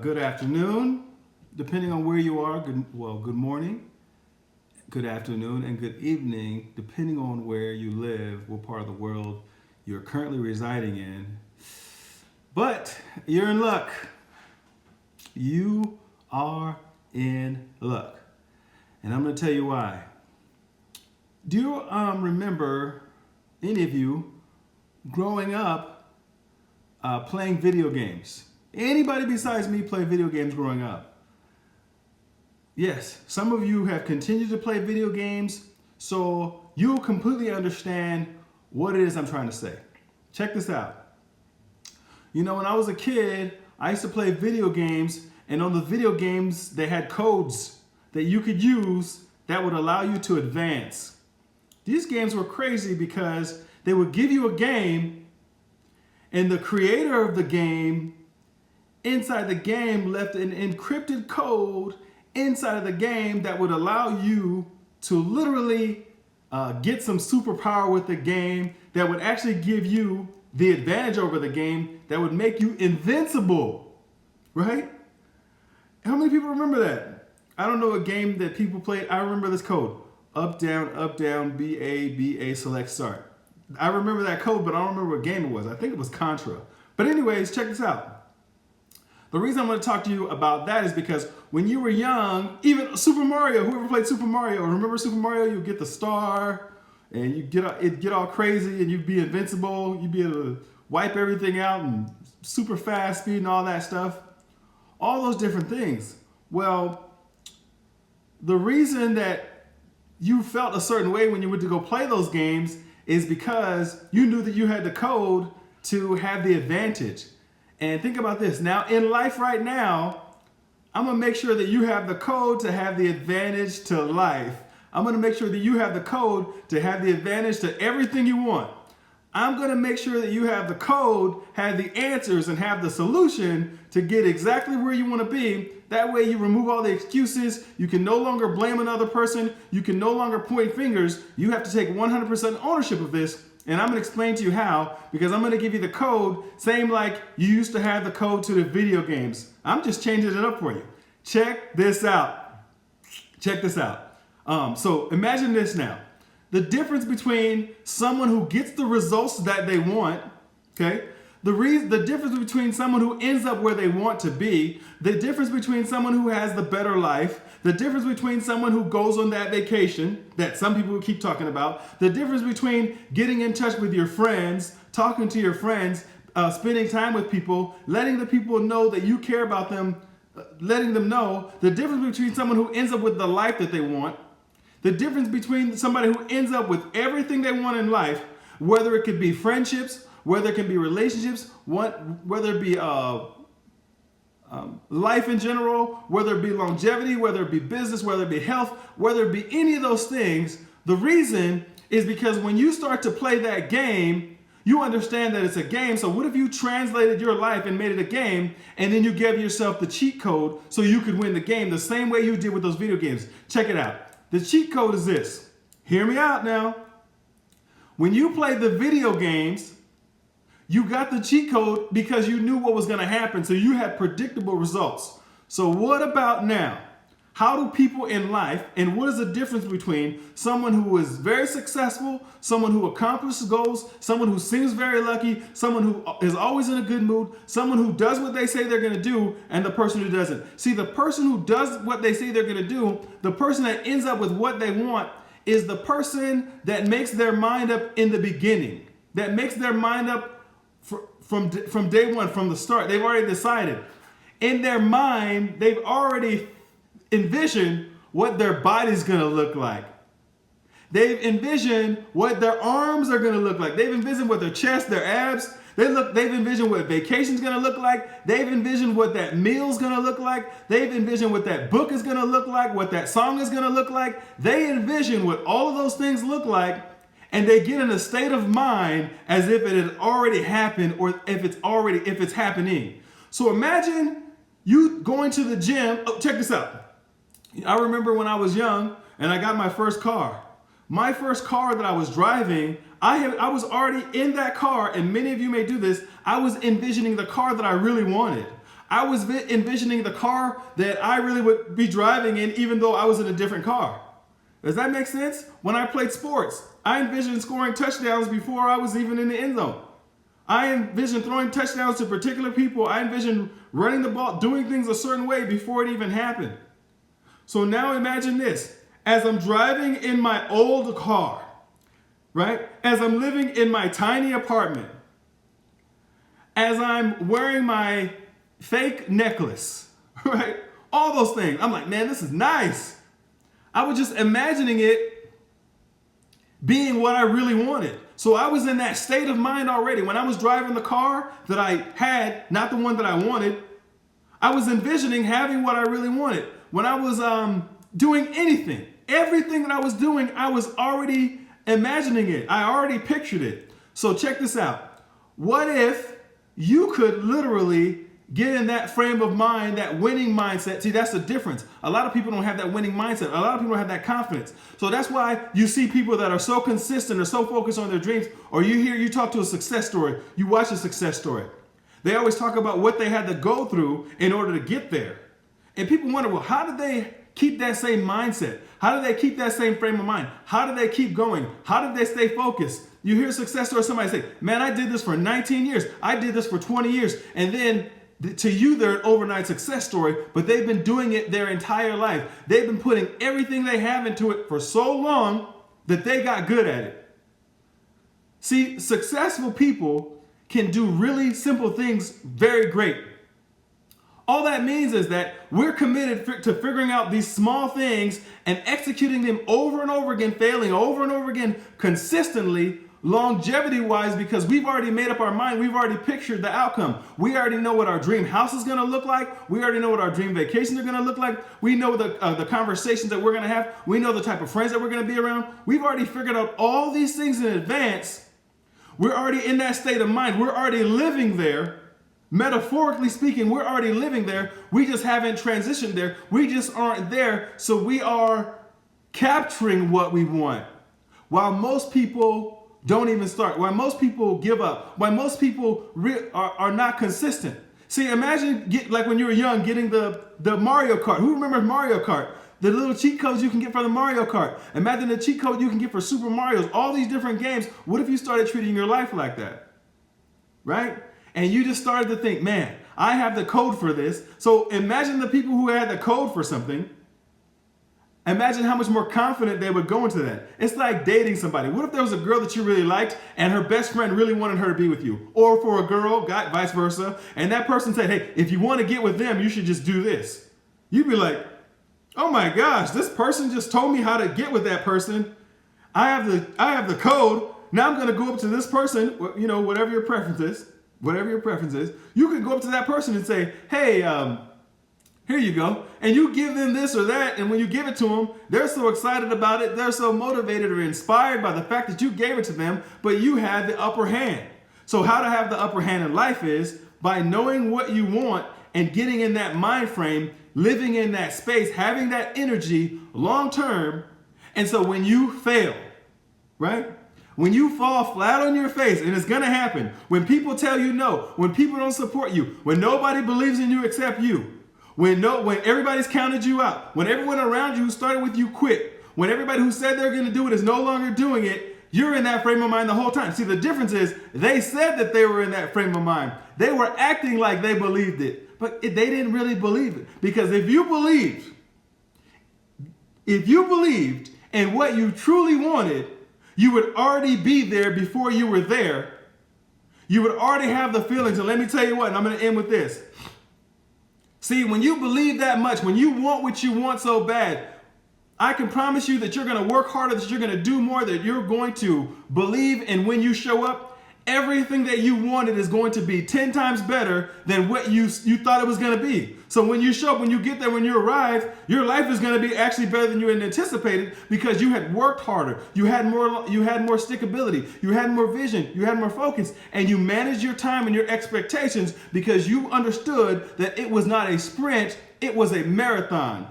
good afternoon, depending on where you are. Good morning, good afternoon, and good evening, depending on where you live, what part of the world you're currently residing in. But you're in luck. You are in luck. And I'm going to tell you why. Do you remember, any of you, growing up playing video games? Anybody besides me play video games growing up? Yes, some of you have continued to play video games, so you'll completely understand what it is I'm trying to say. Check this out. You know, when I was a kid, I used to play video games, and on the video games, they had codes that you could use that would allow you to advance. These games were crazy because they would give you a game, and the creator of the game, inside the game, left an encrypted code inside of the game that would allow you to literally get some superpower with the game that would actually give you the advantage over the game that would make you invincible, right? How many people remember that? I don't know a game that people played. I remember this code. Up, down, B, A, select, start. I remember that code, but I don't remember what game it was. I think it was Contra. But anyways, check this out. The reason I'm going to talk to you about that is because when you were young, even Super Mario, whoever played Super Mario, remember Super Mario, you get the star, and it'd get all crazy, and you'd be invincible, you'd be able to wipe everything out, and super fast speed and all that stuff. All those different things. Well, the reason that you felt a certain way when you went to go play those games is because you knew that you had the code to have the advantage. And think about this. Now, in life right now, I'm going to make sure that you have the code to have the advantage to life. I'm going to make sure that you have the code to have the advantage to everything you want. I'm going to make sure that you have the code, have the answers, and have the solution to get exactly where you want to be. That way you remove all the excuses. You can no longer blame another person. You can no longer point fingers. You have to take 100% ownership of this. And I'm going to explain to you how, because I'm going to give you the code, same like you used to have the code to the video games. I'm just changing it up for you. Check this out. Check this out. So imagine this now. The difference between someone who gets the results that they want, okay? The difference between someone who ends up where they want to be, the difference between someone who has the better life, the difference between someone who goes on that vacation that some people keep talking about, the difference between getting in touch with your friends, talking to your friends, spending time with people, letting the people know that you care about them, letting them know, the difference between someone who ends up with the life that they want, the difference between somebody who ends up with everything they want in life, whether it could be friendships, whether it can be relationships, whether it be life in general, whether it be longevity, whether it be business, whether it be health, whether it be any of those things, the reason is because when you start to play that game, you understand that it's a game. So what if you translated your life and made it a game, and then you gave yourself the cheat code so you could win the game the same way you did with those video games? Check it out. The cheat code is this. Hear me out now. When you played the video games, you got the cheat code because you knew what was going to happen, so you had predictable results. So what about now? How do people in life, and what is the difference between someone who is very successful, someone who accomplishes goals, someone who seems very lucky, someone who is always in a good mood, someone who does what they say they're going to do, and the person who doesn't? See, the person who does what they say they're going to do, the person that ends up with what they want, is the person that makes their mind up in the beginning, that makes their mind up from day one, from the start. They've already decided. In their mind, they've already envisioned what their body's going to look like. They've envisioned what their arms are going to look like. They've envisioned what their chest, their abs, they've envisioned what vacation's going to look like. They've envisioned what that meal's going to look like. They've envisioned what that book is going to look like, what that song is going to look like. They envision what all of those things look like, and they get in a state of mind as if it had already happened, or if it's happening. So imagine you going to the gym. Oh, check this out. I remember when I was young and I got my first car. My first car that I was driving, I was already in that car, and many of you may do this. I was envisioning the car that I really wanted. I was envisioning the car that I really would be driving in, even though I was in a different car. Does that make sense? When I played sports, I envisioned scoring touchdowns before I was even in the end zone. I envisioned throwing touchdowns to particular people. I envisioned running the ball, doing things a certain way before it even happened. So now imagine this. As I'm driving in my old car, right? As I'm living in my tiny apartment, as I'm wearing my fake necklace, right? All those things. I'm like, man, this is nice. I was just imagining it being what I really wanted. So I was in that state of mind already. When I was driving the car that I had, not the one that I wanted, I was envisioning having what I really wanted. When I was doing anything, everything that I was doing, I was already imagining it. I already pictured it. So check this out. What if you could literally get in that frame of mind, that winning mindset? See, that's the difference. A lot of people don't have that winning mindset. A lot of people don't have that confidence. So that's why you see people that are so consistent or so focused on their dreams, or you talk to a success story, you watch a success story. They always talk about what they had to go through in order to get there. And people wonder, well, how did they keep that same mindset? How did they keep that same frame of mind? How did they keep going? How did they stay focused? You hear a success story, somebody say, man, I did this for 19 years. I did this for 20 years. And then to you, they're an overnight success story, but they've been doing it their entire life. They've been putting everything they have into it for so long that they got good at it. See, successful people can do really simple things very great. All that means is that we're committed to figuring out these small things and executing them over and over again, failing over and over again consistently, longevity-wise, because we've already made up our mind. We've already pictured the outcome. We already know what our dream house is going to look like. We already know what our dream vacations are going to look like. We know the conversations that we're going to have. We know the type of friends that we're going to be around. We've already figured out all these things in advance. We're already in that state of mind. We're already living there. Metaphorically speaking, we're already living there. We just haven't transitioned there. We just aren't there. So we are capturing what we want. While most people don't even start. While most people give up. While most people are not consistent. See, imagine like when you were young getting the Mario Kart. Who remembers Mario Kart? The little cheat codes you can get for the Mario Kart. Imagine the cheat code you can get for Super Mario's. All these different games. What if you started treating your life like that? Right? And you just started to think, man, I have the code for this. So imagine the people who had the code for something. Imagine how much more confident they would go into that. It's like dating somebody. What if there was a girl that you really liked and her best friend really wanted her to be with you? Or for a girl, vice versa. And that person said, hey, if you want to get with them, you should just do this. You'd be like, oh my gosh, this person just told me how to get with that person. I have the code. Now I'm going to go up to this person, whatever your preference is. Whatever your preference is, you can go up to that person and say, hey, here you go. And you give them this or that. And when you give it to them, they're so excited about it. They're so motivated or inspired by the fact that you gave it to them, but you had the upper hand. So how to have the upper hand in life is by knowing what you want and getting in that mind frame, living in that space, having that energy long term. And so when you fail, right? When you fall flat on your face, and it's going to happen, when people tell you no, when people don't support you, when nobody believes in you except you, when everybody's counted you out, when everyone around you who started with you quit, when everybody who said they're going to do it is no longer doing it, you're in that frame of mind the whole time. See, the difference is they said that they were in that frame of mind. They were acting like they believed it, but they didn't really believe it. Because if you believed in what you truly wanted, you would already be there before you were there. You would already have the feelings. And let me tell you what, and I'm going to end with this. See, when you believe that much, when you want what you want so bad, I can promise you that you're going to work harder, that you're going to do more, that you're going to believe. And when you show up, everything that you wanted is going to be 10 times better than what you thought it was going to be. So when you show up, when you get there, when you arrive, your life is going to be actually better than you had anticipated because you had worked harder. You had more stickability. You had more vision. You had more focus. And you managed your time and your expectations because you understood that it was not a sprint, it was a marathon.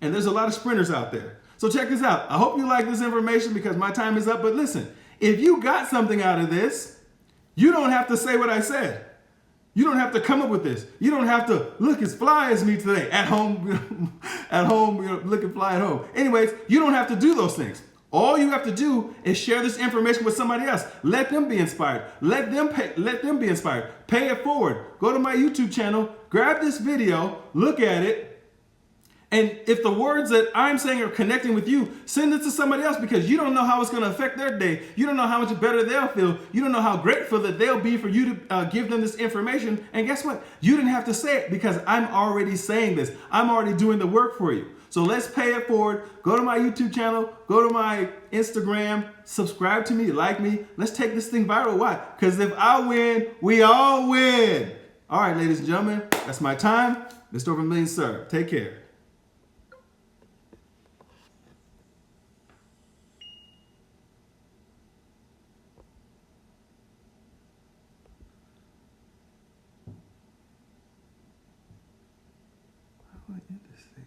And there's a lot of sprinters out there. So check this out. I hope you like this information because my time is up. But listen, if you got something out of this, you don't have to say what I said. You don't have to come up with this. You don't have to look as fly as me today at home, at home, looking fly at home. Anyways, you don't have to do those things. All you have to do is share this information with somebody else. Let them be inspired. Let them be inspired. Pay it forward. Go to my YouTube channel, grab this video, look at it, and if the words that I'm saying are connecting with you, send it to somebody else, because you don't know how it's going to affect their day. You don't know how much better they'll feel. You don't know how grateful that they'll be for you to give them this information. And guess what? You didn't have to say it, because I'm already saying this. I'm already doing the work for you. So let's pay it forward. Go to my YouTube channel. Go to my Instagram. Subscribe to me. Like me. Let's take this thing viral. Why? Because if I win, we all win. All right, ladies and gentlemen, that's my time. Mr. Over a Million, sir. Take care. How do I end this thing?